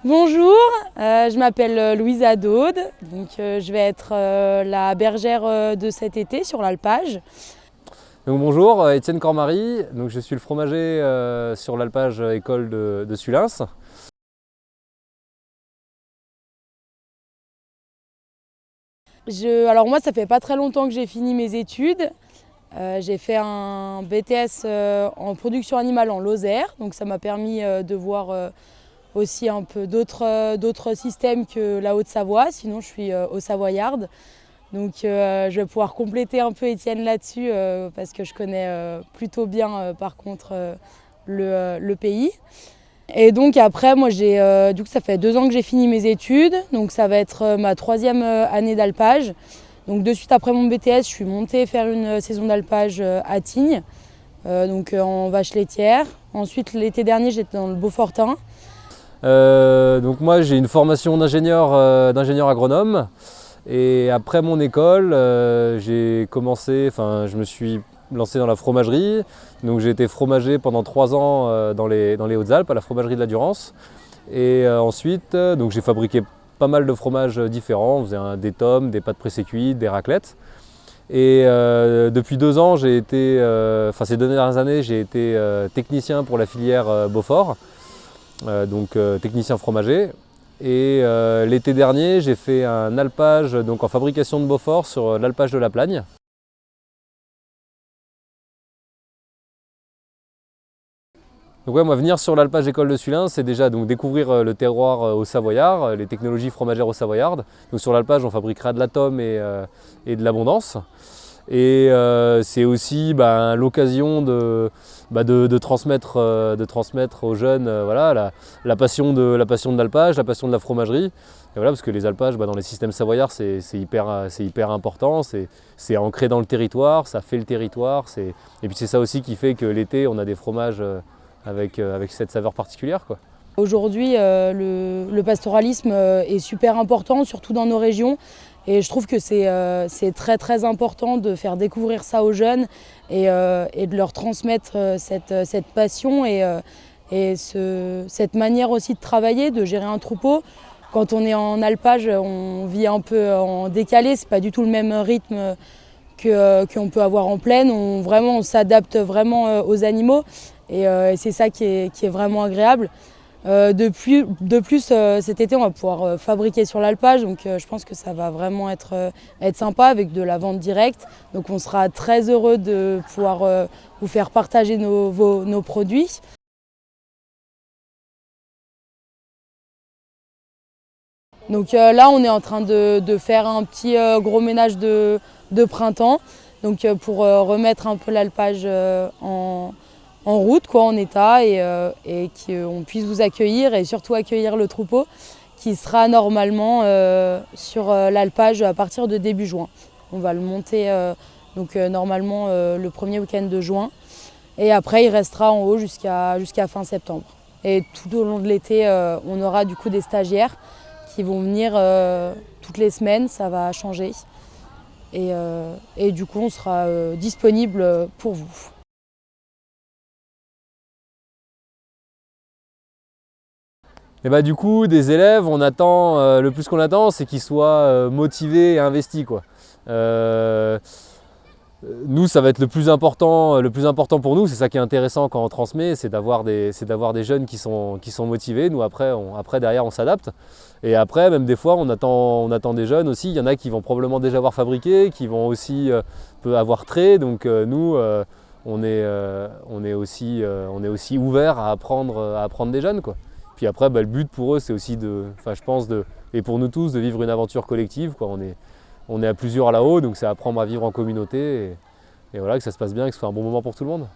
Bonjour, je m'appelle Louisa Daude, donc je vais être la bergère de cet été sur l'alpage. Donc bonjour, Étienne Cormary, donc je suis le fromager sur l'alpage école de Sulins. Alors moi, ça fait pas très longtemps que j'ai fini mes études. J'ai fait un BTS en production animale en Lozère, donc ça m'a permis de voir aussi un peu d'autres systèmes que la Haute-Savoie, sinon je suis haut-savoyarde. Donc je vais pouvoir compléter un peu Étienne là-dessus parce que je connais plutôt bien par contre le pays. Et donc après, moi du coup ça fait 2 ans que j'ai fini mes études, donc ça va être ma 3e année d'alpage. Donc de suite après mon BTS, je suis montée faire une saison d'alpage à Tignes, donc en vache laitière. Ensuite l'été dernier j'étais dans le Beaufortin. Donc moi j'ai une formation d'ingénieur agronome et après mon école je me suis lancé dans la fromagerie. Donc j'ai été fromager pendant 3 ans dans les Hautes-Alpes à la fromagerie de la Durance. Et ensuite donc j'ai fabriqué pas mal de fromages différents. On faisait des tomes, des pâtes pressées cuites, des raclettes. Et depuis 2 ans, ces 2 dernières années, j'ai été technicien pour la filière Beaufort, donc technicien fromager. Et l'été dernier, j'ai fait un alpage donc en fabrication de Beaufort sur l'alpage de la Plagne. Donc ouais, moi venir sur l'alpage école de Sulins, c'est déjà donc découvrir le terroir au Savoyard, les technologies fromagères au Savoyard. Donc sur l'alpage, on fabriquera de l'atome et de l'abondance. Et c'est aussi l'occasion de transmettre aux jeunes voilà, la passion de l'alpage, la passion de la fromagerie. Et voilà, parce que les alpages dans les systèmes savoyards, c'est hyper important, c'est ancré dans le territoire, ça fait le territoire. Et puis c'est ça aussi qui fait que l'été, on a des fromages avec cette saveur particulière, quoi. Aujourd'hui, le pastoralisme est super important, surtout dans nos régions. Et je trouve que c'est très très important de faire découvrir ça aux jeunes et de leur transmettre cette passion et cette manière aussi de travailler, de gérer un troupeau. Quand on est en alpage, on vit un peu en décalé, c'est pas du tout le même rythme qu'on peut avoir en plaine. On s'adapte vraiment aux animaux et c'est ça qui est vraiment agréable. De plus, cet été, on va pouvoir fabriquer sur l'alpage, donc je pense que ça va vraiment être sympa avec de la vente directe. Donc on sera très heureux de pouvoir vous faire partager nos produits. Donc là, on est en train de faire un petit gros ménage de printemps, donc pour remettre un peu l'alpage en route, quoi, en état, et qu'on puisse vous accueillir et surtout accueillir le troupeau qui sera normalement sur l'alpage à partir de début juin. On va le monter normalement le premier week-end de juin et après il restera en haut jusqu'à fin septembre. Et tout au long de l'été, on aura du coup des stagiaires qui vont venir toutes les semaines, ça va changer. Et du coup, on sera disponible pour vous. Et du coup, des élèves, le plus qu'on attend, c'est qu'ils soient motivés et investis, quoi. Nous, ça va être le plus important pour nous, c'est ça qui est intéressant quand on transmet, c'est d'avoir des jeunes qui sont motivés. Nous, après derrière, on s'adapte. Et après, même des fois, on attend des jeunes aussi. Il y en a qui vont probablement déjà avoir fabriqué, qui vont aussi avoir trait. Donc nous, on est aussi ouvert à apprendre des jeunes, quoi. Puis après, le but pour eux, c'est aussi je pense, et pour nous tous, de vivre une aventure collective, quoi. On est à plusieurs là-haut, donc c'est apprendre à vivre en communauté et voilà, que ça se passe bien, que ce soit un bon moment pour tout le monde.